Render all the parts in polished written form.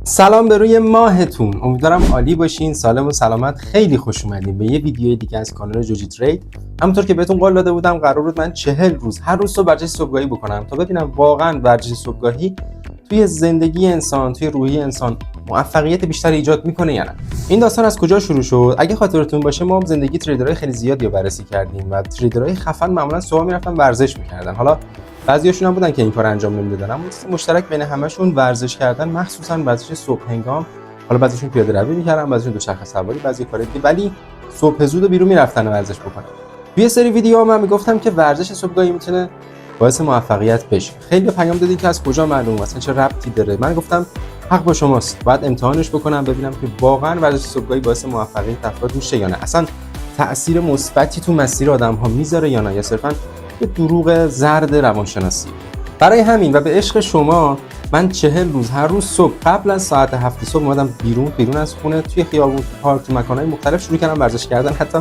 سلام به روی ماهتون، امیدوارم عالی باشین، سالم و سلامت. خیلی خوش اومدین به یه ویدیوی دیگه از کانال جوجی ترید. همونطور که بهتون قول داده بودم قرار بود من 40 روز هر روز صبح ورزش صبحگاهی بکنم تا ببینم واقعا ورزش صبحگاهی توی زندگی انسان، توی روحی انسان موفقیت بیشتر ایجاد میکنه یا نه. این داستان از کجا شروع شد؟ اگه خاطرتون باشه ما زندگی تریدرهای خیلی زیادی رو بررسی کردیم و تریدرهای خفن معمولا صبح میرفتن ورزش میکردن. حالا بعضیاشون هم بودن که این کار انجام نمیدادن، اما مشترک بین همشون ورزش کردن، مخصوصا ورزش صبح هنگام. حالا بعضیشون پیاده روی میکردن، بعضیشون دوچرخه سواری، بعضی کار دیگه، ولی صبح زود بیرون میرفتن ورزش بکنن. توی سری ویدیوها من میگفتم که ورزش صبحگاهی میتونه باعث موفقیت بشه. خیلی پیام دادین که از کجا معلومه، اصلا چه ربطی داره؟ من گفتم حق با شماست، باید امتحانش بکنم ببینم که واقعا ورزش صبحگاهی باعث موفقیت افراد میشه یا نه، اصلا تأثیر مثبتی تو مسیر آدم‌ها میذاره یا نه، یا صرفاً یه دروغ زرد روانشناسی. برای همین و به عشق شما من 40 روز هر روز صبح قبل از ساعت 7 صبح اومدم بیرون از خونه، توی خیابون، تو پارک، تو مکان‌های مختلف شروع کردم ورزش کردن. حتی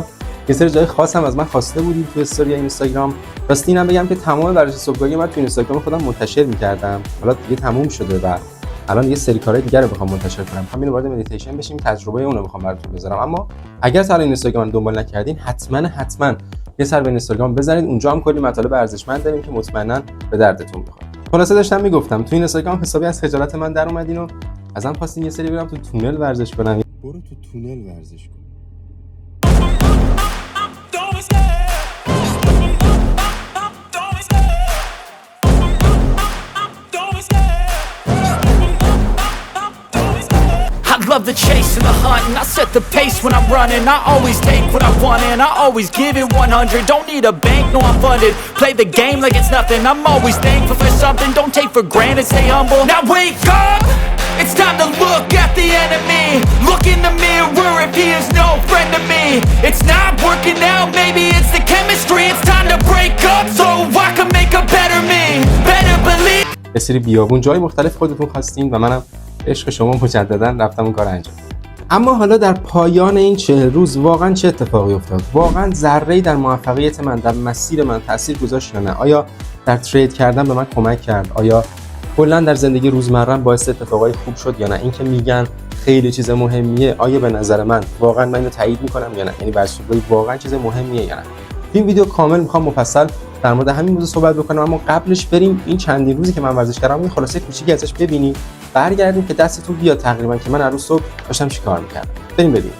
یه سری جای خاص هم از من خواسته بودید تو استوری اینستاگرام. راستی اینم بگم که تمام ورزش صبحگاهی من تو اینستاگرام خودم منتشر می‌کردم. حالا دیگه تموم شده و الان یه سری کارهای دیگه رو بخوام منتشر کنم. همین وارد مدیتیشن بشیم، تجربه اون رو می‌خوام براتون بذارم. اما اگر تا اینستاگرام دنبال نکردین حتما یه سر به اینستاگرام بزنید، اونجا هم کلی مطالب ارزشمند داریم که مطمئنا به دردتون می‌خوره. خلاصه داشتم میگفتم تو اینستاگرام حسابی از خجالت من در اومدین و ازم خواستین یه سری برم تو تونل ورزش کنم. برو تو تونل ورزش کن. I love the chase and the hunt, and I set the pace when I'm running. I always take what I want and I always give it 100. Don't need a bank, no I'm funded. Play the game like it's nothing. I'm always thankful for something. Don't take for granted, stay humble. Now wake up, it's time to look at the enemy. Look in the mirror if he is no friend to me. It's not working out, maybe it's the chemistry. It's time to break up so I can make a better me. Better believe. یه سری بیابون جای مختلف خودتون خواستین و منم عشق شما مجددا رفتم اون کار انجام. اما حالا در پایان این 40 روز واقعا چه اتفاقی افتاد؟ واقعا ذره‌ای در موفقیت من، در مسیر من تاثیر گذاشت یا نه؟ آیا در ترید کردن به من کمک کرد؟ آیا کلا در زندگی روزمره‌ام باعث اتفاقای خوب شد یا نه؟ این که میگن خیلی چیز مهمیه، آیا به نظر من واقعا من اینو تایید میکنم یا نه؟ یعنی ورزش واقعا چیز مهمیه یا نه؟ این ویدیو کامل میخوام مفصل در مورد همین موضوع صحبت بکنم، اما قبلش بریم این چندین روزی که من ورزش کردم یه خلاصه کوچیکی ازش ببینیم، برگردیم که دستتون بیاد تقریبا که من هر روز صبح داشتم چیکار می‌کردم. بریم ببینیم.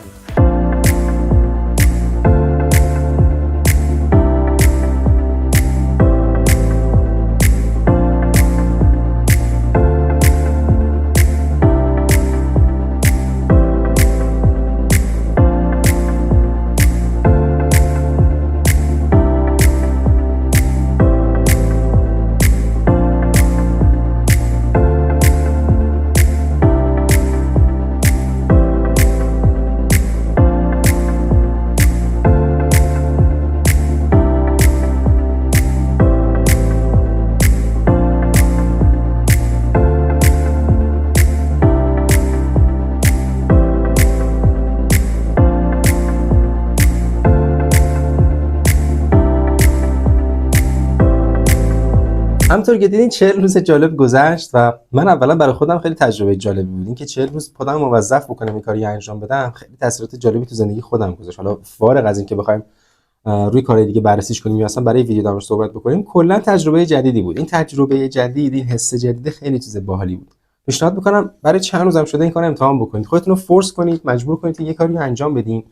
همونطور که دیدین 40 روز جالب گذشت و من اولا برای خودم خیلی تجربه جالبی بود. این که 40 روز خودم موظف بکنم این کاری انجام بدم خیلی تاثیرات جالبی تو زندگی خودم گذاشت. حالا فارغ از این که بخوایم روی کارهای دیگه بررسیش کنیم یا اصلا برای ویدیو درش صحبت بکنیم، کلا تجربه جدیدی بود. این تجربه جدید، این حس جدید خیلی چیز باحالی بود. پیشنهاد می‌کنم برای چند روزم شده این کارو امتحان بکنید. خودتون رو فورس کنید، مجبور کنید که یه کاری انجام بدین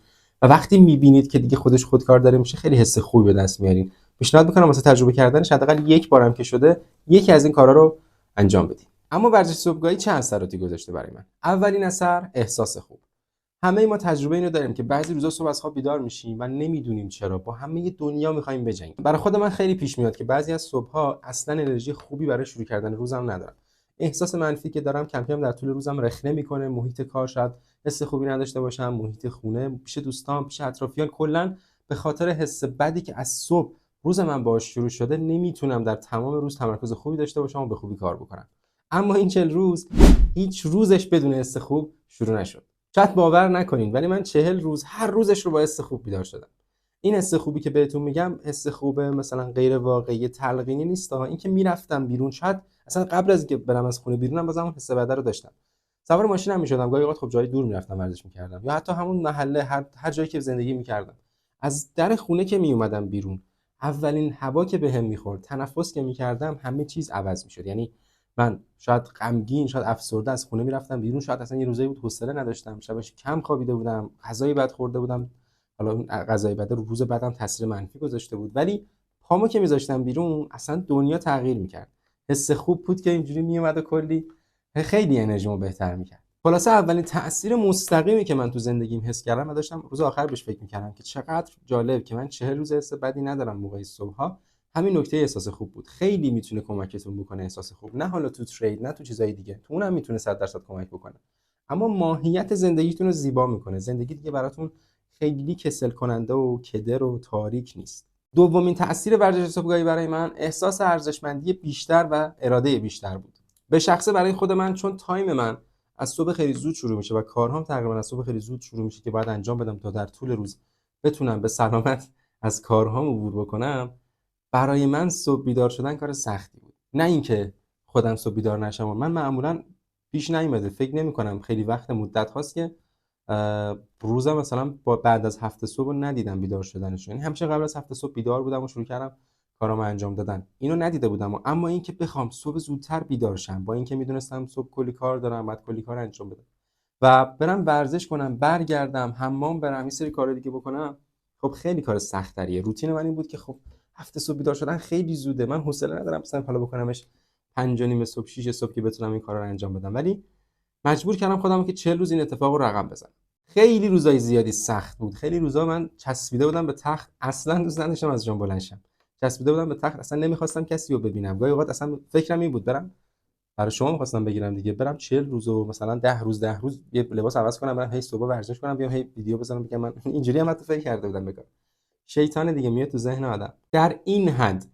و وقتی می‌بینید که دیگه خودش خودکار داره میشه خیلی حس خوبی به دست میارین. پیشنهاد میکنم واسه تجربه کردنش حداقل یک بارم که شده یکی از این کارا رو انجام بدید. اما ورزش صبحگاهی چه اثراتی گذاشته برای من؟ اولین اثر احساس خوب. همه ما تجربه اینو داریم که بعضی روزا صبح از خواب بیدار میشیم و نمیدونیم چرا با همه دنیا میخوایم بجنگیم. برای خود من خیلی پیش میاد که بعضی از صبح‌ها اصلا انرژی خوبی برای شروع کردن روزم ندارم. احساس منفی که دارم کم کم در طول روزم رخنه میکنه. محیط کار شاید حس خوبی نداشته باشم، محیط خونه، پیش دوستان، پیش اطرافیان، کلا به خاطر حس بدی که از صبح روز من باهاش شروع شده نمیتونم در تمام روز تمرکز خوبی داشته باشم و به خوبی کار بکنم. اما این 40 روز هیچ روزش بدون حس خوب شروع نشد. شاید باور نکنین ولی من 40 روز هر روزش رو با حس خوب بیدار شدم. این حس خوبی که بهتون میگم حس خوبه مثلا غیر واقعی تلقینی نیست. این که میرفتم بیرون، شاید اصلا قبل از اینکه برم از خونه بیرونم بازم اون حس بده رو داشتم. سوار ماشین هم میشدم، گاهی اوقات خب جای دور میرفتم ورزش میکردم، یا حتی همون محله، هر جایی که زندگی میکردم. از در خونه که میومدم بیرون، اولین هوا که بهم میخورد، تنفس که میکردم، همه چیز عوض میشد. یعنی من شاید غمگین، شاید افسرده از خونه میرفتم بیرون، شاید اصلا یه روزایی بود حوصله نداشتم، شبش کم خوابیده بودم، غذای بد خورده بودم، حالا اون غذای بد رو روز بعدم تاثیر منفی گذاشته بود، ولی پامو که میذاشتم بیرون اصلا دنیا تغییر میکرد. حس خوب بود که اینجوری میومد و کلی خیلی انرژیمو بهتر میکرد. خلاصه اولین تاثیر مستقیمی که من تو زندگیم حس کردم و داشتم روز آخر بهش فکر میکردم که چقدر جالب که من 40 روز حس بدی ندارم موقع صبحها، همین نکته احساس خوب بود. خیلی میتونه کمکتون بکنه احساس خوب، نه حالا تو ترید، نه تو چیزای دیگه، تو اونم میتونه 100% کمک بکنه، اما ماهیت زندگیتون رو زیبا میکنه. زندگی دیگه براتون خیلی کسل کننده و کدر و تاریک نیست. دومین تأثیر ورزش صبحگاهی برای من احساس ارزشمندی بیشتر و اراده بیشتر بود. به شخصه برای خود من، چون تایم من از صبح خیلی زود شروع میشه و کارهام تقریبا از صبح خیلی زود شروع میشه که باید انجام بدم تا در طول روز بتونم به سلامت از کارهام عبور بکنم. برای من صبح بیدار شدن کار سختی بود. نه اینکه خودم صبح بیدار نشم، من معمولا پیش نیومده، فکر نمی‌کنم خیلی وقت مدت هاست که روزم مثلا با بعد از هفته صبح ندیدم بیدار شدنش. یعنی همیشه قبل از هفته صبح بیدار بودم و شروع کردم کارامو انجام دادن، اینو ندیده بودم. اما اینکه بخوام صبح زودتر بیدار شم، با اینکه میدونستم صبح کلی کار دارم، بعد کلی کار انجام بدم و برم ورزش کنم، برگردم حمام برم، این سری کارا دیگه بکنم، خب خیلی کار سخت‌تریه. روتین من این بود که خب هفته صبح بیدار شدن خیلی زوده، من حوصله ندارم مثلا حالا بکنمش 5 و نیم صبح 6 صبح که بتونم این کارا رو انجام بدم. ولی مجبور کردم خودم که 40 روز این اتفاق رو رقم بزنم. خیلی روزای زیادی سخت بود. خیلی روزا من چسبیده بودم به تخت، اصلا دوست نداشتم از جام بلند شم. چسبیده بودم به تخت، اصلا نمیخواستم کسی رو ببینم. گاهی اوقات اصلا فکرم این بود برم، برای شما می‌خواستم بگیرم دیگه، برم 40 روز و مثلا 10 روز یه لباس عوض کنم، برم هی صبح ورزش کنم، بیام هی ویدیو بزنم بگم من اینجوری هم حتی فکر کرده بودم. بگم شیطان دیگه میاد تو ذهن آدم. در این حد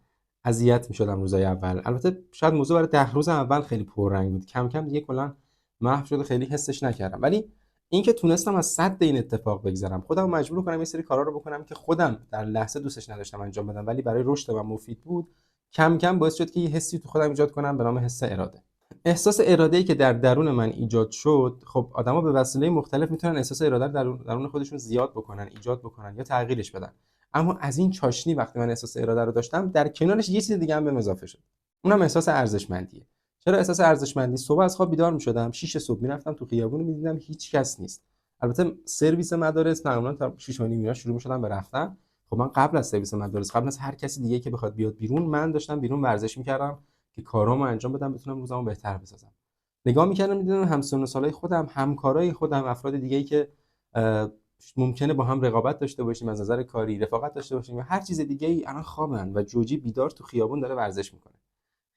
اذیت می‌شدم روزای اول. البته شاید موضوع برای 10 روز اول خیلی پررنگ بود، کم کم دیگه کلا محو شد، خیلی حسش نکردم. ولی اینکه تونستم از صد این اتفاق بگذرم، خودم مجبور کنم یه سری کارا رو بکنم که خودم در لحظه دوستش نداشتم انجام بدم، ولی برای رشد من مفید بود، کم کم باعث شد که یه حسی تو خودم ایجاد کنم به نام حس اراده. احساس اراده‌ای که در درون من ایجاد شد، خب آدما به وسیله مختلف میتونن احساس اراده رو درون خودشون زیاد بکنن، ایجاد بکنن یا تغییرش بدن. اما از این چاشنی وقتی من احساس اراده رو داشتم، در کنارش یه چیز دیگه هم بهم اضافه شد. اونم احساس ارزشمندیه. چرا احساس ارزشمندی؟ صبح از خواب بیدار میشدم، 6 صبح میرفتم تو خیابون، میدیدم هیچ کس نیست. البته سرویس مدارس معمولا تا 6 و نیم اینا شروع می‌شدن به رفتن. خب من قبل از سرویس مدارس، قبل از هر کسی دیگه که بخواد بیاد بیرون، من داشتم بیرون ورزش می‌کردم که کارامو انجام بدم، بتونم روزمو بهتر بسازم. نگاه می‌کردم می‌دیدم همسن و سالای خودم، همکارای خودم، افراد دیگه‌ای که ممکنه با هم رقابت داشته باشیم از نظر کاری، رفاقت داشته باشیم یا هر چیز دیگه‌ای، الان خوابن و جوجی بیدار تو خیابون داره ورزش می‌کنه.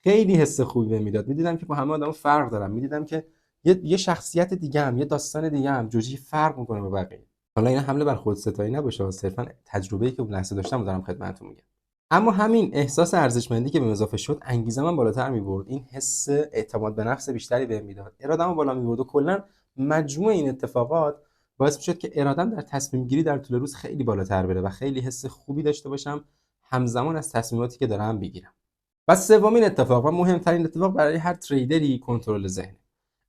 خیلی حس خوبی بهم میداد. می‌دیدم که با همه آدما فرق دارم. می‌دیدم که یه شخصیت دیگه‌ام، یه داستان دیگه‌ام، جوجی فرق می‌کنه با بقیه. حالا این حمله بر خودستایی نباشه، صرفاً تجربه‌ای که اون لحظه داشتم دارم خدمتتون میگم. اما همین احساس ارزشمندی که بهم اضافه شد، انگیزه من بالاتر می‌برد. این حس اعتماد به نفس بیشتری بهم میداد. اراده‌مو بالا می‌برد و کلاً مجموع این اتفاقات باعث می‌شد که اراده‌ام در تصمیم گیری در طول روز خیلی بالاتر بره و خیلی حس خوبی داشته باشم همزمان از تصمیماتی که دارم بگیرم. و سومین اتفاق و مهمترین اتفاق برای هر تریدری، کنترل ذهن.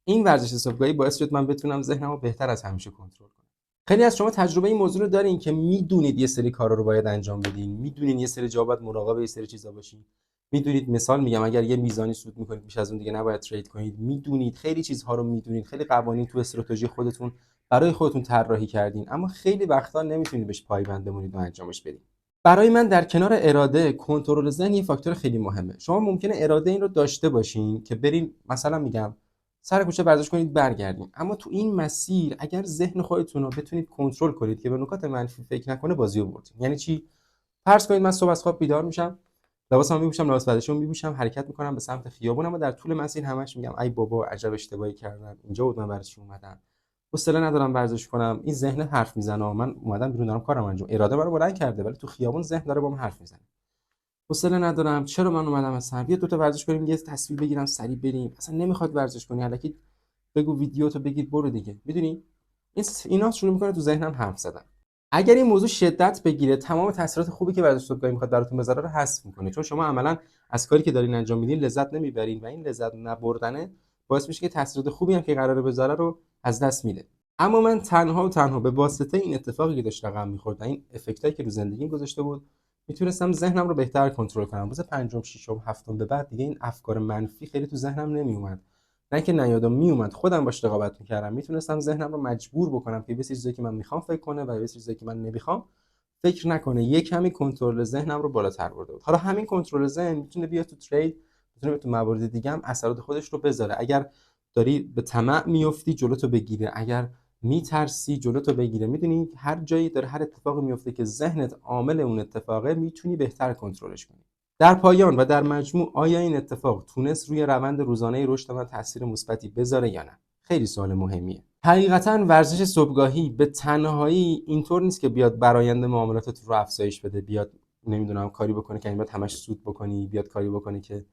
این ورزش صبحگاهی باعث شد من بتونم ذهنمو بهتر از همیشه کنترل کنم. خیلی از شما تجربه این موضوع رو دارین که میدونید یه سری کارا رو باید انجام بدین، میدونین یه سری جا باید مراقب یه سری چیزا باشین، میدونید، مثال میگم، اگر یه میزانی سود میکنید بیش از اون دیگه نباید ترید کنید، میدونید خیلی چیزها رو میدونید، خیلی قوانین تو استراتژی خودتون برای خودتون طراحی کردین، اما خیلی وقتا نمیتونید بهش پایبند بمونید و انجامش بدید. برای من در کنار اراده، کنترل ذهن یه فاکتور خیلی مهمه. شما ممکنه اراده این رو داشته باشین که برین مثلا میگم سر کوچه ورزش کنید برگردین، اما تو این مسیر اگر ذهن خودتون رو بتونید کنترل کنید که به نکات منفی فکر نکنه، بازی رو بردین. یعنی چی؟ فرض کنید من صبح از خواب بیدار میشم، لباسمو میپوشم، لباس ورزشیمو میپوشم، حرکت میکنم به سمت خیابون، اما در طول مسیر همش میگم ای بابا عجب اشتباهی کردم، اینجا بود من ورزش اومدم، حوصله ندارم ورزش کنم. این ذهن حرف میزنه، من اومدم بیرون دارم کارم انجام، اراده منو بلند کرده ولی تو خیابون ذهن داره با من حرف میزنه. حوصله ندارم، چرا من اومدم اصلا، بیا دو تا ورزش کنیم، یه تصویر بگیرم سریع بریم، اصلا نمیخواد ورزش کنی، الکی بگو ویدیو تو بگیر برو دیگه. میدونی اینا شروع میکنه تو ذهنم حرف زدن. اگر این موضوع شدت بگیره، تمام تاثیرات خوبی که ورزش صبحگاهی میخواد براتون بذاره رو حذف میکنه، چون شما عملا از کاری که دارین انجام میدین لذت نمیبرین و این لذت نبردنه باعث میشه که تاثیرات خوبی هم که قراره بذاره رو از دست میده. اما من تنها به واسطه این اتفاقی که داشت رقم می‌خورد، این افکتایی که رو زندگیم گذاشته بود، میتونستم ذهنم رو بهتر کنترل کنم. روز پنجم، ششم، هفتم به بعد دیگه این افکار منفی خیلی تو ذهنم نمیومد. نه که نیادم، میومد، خودم باش رقابت میکردم. میتونستم ذهنم رو مجبور بکنم که به چیزایی که من میخوام فکر کنه و به چیزایی که من نمیخوام فکر نکنه. یک کمی کنترل ذهنم رو بالاتر برده بود. حالا همین کنترل ذهن میتونه بیاد تو ترید، میتونه تو موارد دیگه هم اثرات خودش رو بذاره. اگر داری به طمع میافتی جلوتو بگیره، اگر میترسی جلوتو بگیره. میدونی هر جایی داره هر اتفاقی میفته که ذهنت عامل اون اتفاقه، میتونی بهتر کنترلش کنی. در پایان و در مجموع آیا این اتفاق تونست روی روند روزانه رشد من تاثیر مثبتی بذاره یا نه؟ خیلی سوال مهمیه. حقیقتا ورزش صبحگاهی به تنهایی اینطور نیست که بیاد برآیند معاملاتت رو افزایش بده، بیاد نمیدونم کاری بکنه که بعد همش سود بکنی، بیاد کاری بکنه که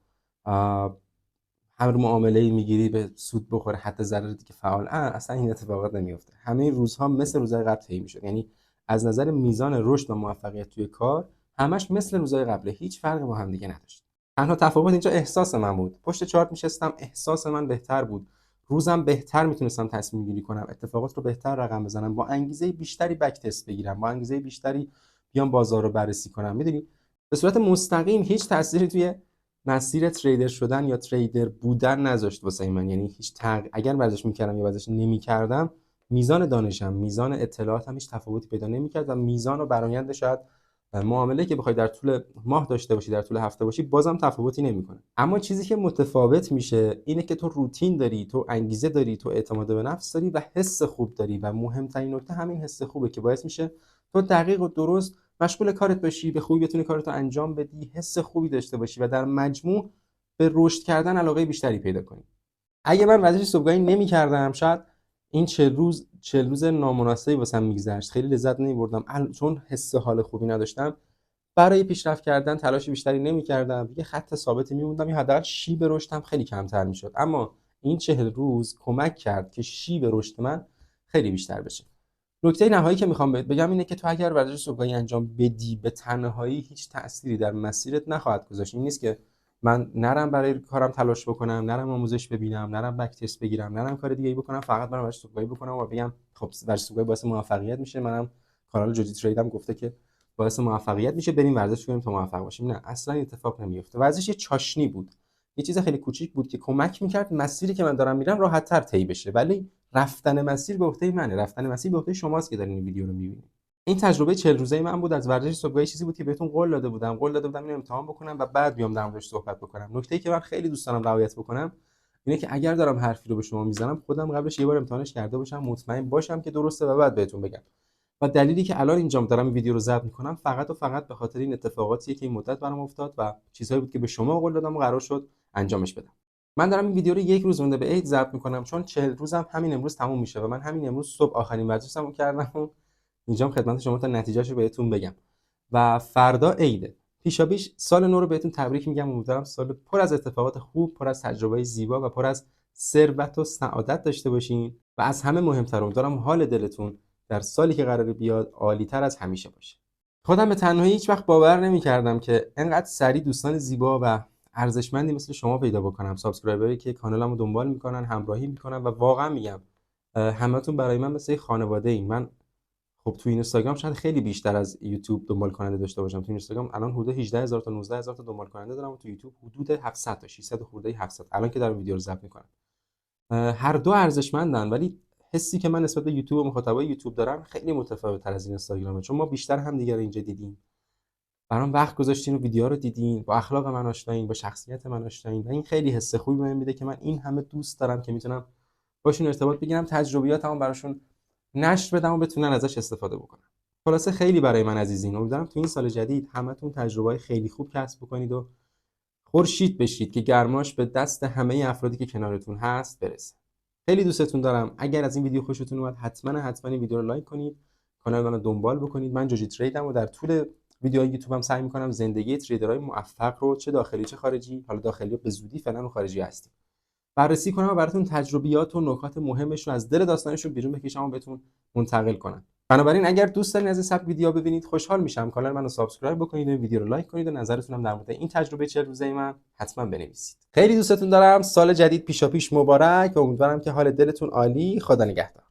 هر معامله‌ای میگیری به سود بخوره، حتی ضرری که فعال اصلا این اتفاقات نمیفته. همه روزها مثل روزهای قبل طی میشد. یعنی از نظر میزان رشد و موفقیت توی کار همش مثل روزهای قبل، هیچ فرقی با هم دیگه نداشت. تنها تفاوت اینجا احساس من بود. پشت چارت میشستم، احساس من بهتر بود، روزم بهتر میتونستم تصمیم گیری کنم، اتفاقات رو بهتر رقم بزنم، با انگیزه بیشتری بک تست بگیرم، با انگیزه بیشتری بیام بازار رو بررسی کنم. میدونی به صورت مستقیم هیچ تأثیری توی مسیر تریدر شدن یا تریدر بودن نذاشت واسه من. یعنی اگر ورزش میکردم یا ورزش نمیکردم، میزان دانشم، میزان اطلاعاتم هیچ تفاوتی پیدا نمیکرد و میزان و برآیند شاید معامله که بخوای در طول ماه داشته باشی، در طول هفته باشی، بازم تفاوتی نمیکنه. اما چیزی که متفاوت میشه اینه که تو روتین داری، تو انگیزه داری، تو اعتماد به نفس داری و حس خوب داری. و مهمترین نکته همین حس خوبه که باعث میشه تو دقیق و درست مشغول کارت باشی، به خوبی بتونی کارتو انجام بدی، حس خوبی داشته باشی و در مجموع به رشد کردن علاقه بیشتری پیدا کنی. اگه من ورزش صبحگاهی نمی‌کردم، شاید این 40 روز نامناسبی واسم میگذشت، خیلی لذت نمی‌بردم، چون حس حال خوبی نداشتم. برای پیشرفت کردن تلاش بیشتری نمی‌کردم، یه خط ثابتی می‌موندم، یا حداقل شیب رشدم خیلی کمتر می‌شد. اما این 40 روز کمک کرد که شیب رشد من خیلی بیشتر بشه. نکته نهایی که میخوام بهت بگم اینه که تو اگر ورزش صبحگاهی انجام بدی، به تنهایی هیچ تأثیری در مسیرت نخواهد گذاشت. این نیست که من نرم برای کارم تلاش بکنم، نرم آموزش ببینم، نرم بک تست بگیرم، نرم کار دیگه ای بکنم، فقط برم ورزش صبحگاهی بکنم و بگم خب ورزش صبحگاهی باعث موفقیت میشه، منم کانال جوجی تریدم گفته که باعث موفقیت میشه، بریم ورزش کنیم تا موفق باشیم. نه، اصلا اتفاق نمیفته. ورزش یه چاشنی بود، یه چیز خیلی کوچیک بود که کمک میکرد مسیری که من دارم میرم راحت‌تر طی بشه. ولی رفتن مسیر به عهده منه، رفتن مسیر به عهده شماست که دارین این ویدیو رو میبینید. این تجربه 40 روزه من بود از ورزش صبحگاهی. چیزی بود که بهتون قول داده بودم اینو امتحان بکنم و بعد بیام در موردش صحبت بکنم. نکته‌ای که من خیلی دوست دارم رعایت بکنم اینه که اگر دارم حرفی رو به شما میزنم، خودم قبلش یه بار امتحانش کرده باشم، مطمئن باشم که درسته و بعد بهتون بگم. و دلیلی که الان اینجا دارم این ویدیو رو ضبط میکنم فقط و فقط به خاطر این اتفاقاتیه که این مدت برام افتاد و چیزهایی بود که به شما قول دادم و قرار شد انجامش بدم. من دارم این ویدیو رو یک روز مونده به عید ضبط میکنم، چون 40 روزم همین امروز تموم میشه و من همین امروز صبح آخرین ورزشمو کردم و اینجام خدمت شما تا نتیجهشو بهتون بگم. و فردا عیده. پیشاپیش سال نو رو بهتون تبریک میگم. امیدوارم سال پر از اتفاقات خوب، پر از تجربه‌های زیبا و پر از ثروت و سعادت داشته باشین و از همه مهمتر امیدوارم حال دلتون در سالی که قراره بیاد عالی‌تر از همیشه باشه. خودم به تنهایی هیچ وقت باور نمی‌کردم که انقدر سریع دوستان زیبا و ارزشمندی مثل شما پیدا بکنم، سابسکرایبری که کانالمو دنبال میکنن، همراهی میکنن و واقعا میگم همتون برای من مثل خانواده این. من خب تو اینستاگرام شاید خیلی بیشتر از یوتیوب دنبال کننده داشته باشم. تو اینستاگرام الان حدود 18000 تا 19000 تا دنبال کننده دارم و تو یوتیوب حدود 700 تا 600 خورده 700 الان که دارم ویدیو رو ضبط میکنم. هر دو ارزشمندن، ولی حسی که من نسبت به یوتیوب و مخاطبای یوتیوب دارم خیلی متفاوت‌تر از اینستاگرامه، چون ما بیشتر همدیگه رو اینجا دیدیم، برام وقت گذاشتین و ویدیوها رو دیدین، با اخلاق من آشنایین، با شخصیت من آشنایین و این خیلی حس خوبی بهم میده که من این همه دوست دارم که میتونم باشون ارتباط بگیرم، تجربیاتمو براشون نشر بدم و بتونن ازش استفاده بکنن. خلاصه خیلی برای من عزیزین. امیدوارم تو این سال جدید همتون تجربه‌های خیلی خوب کسب بکنید و خورشید بشید که گرماش به دست همه افرادی که کنارتون هست برسه. خیلی دوستتون دارم. اگر از این ویدیو خوشتون اومد حتما این ویدیو رو لایک کنید، کانال منو دنبال بکنید. من جوجی تریدم و در طول ویدیوهای یوتیوبم سعی می‌کنم زندگی تریدرهای موفق رو چه داخلی چه خارجی، حالا داخلی به زودی فعلا رو خارجی هستیم، بررسی کنم و براتون تجربیات و نکات مهمش رو از دل داستانشون بیرون بکشم و بهتون منتقل کنم. بنابراین اگر دوست دارین از این سبک ویدیو ببینید خوشحال میشم کانال منو سابسکرایب بکنید و ویدیو رو لایک کنید و نظرتون هم در مورد این تجربه 40 روزه من حتما بنویسید. خیلی دوستتون دارم. سال جدید پیشاپیش مبارک و امیدوارم که حال دلتون عالی. خدا نگهدار.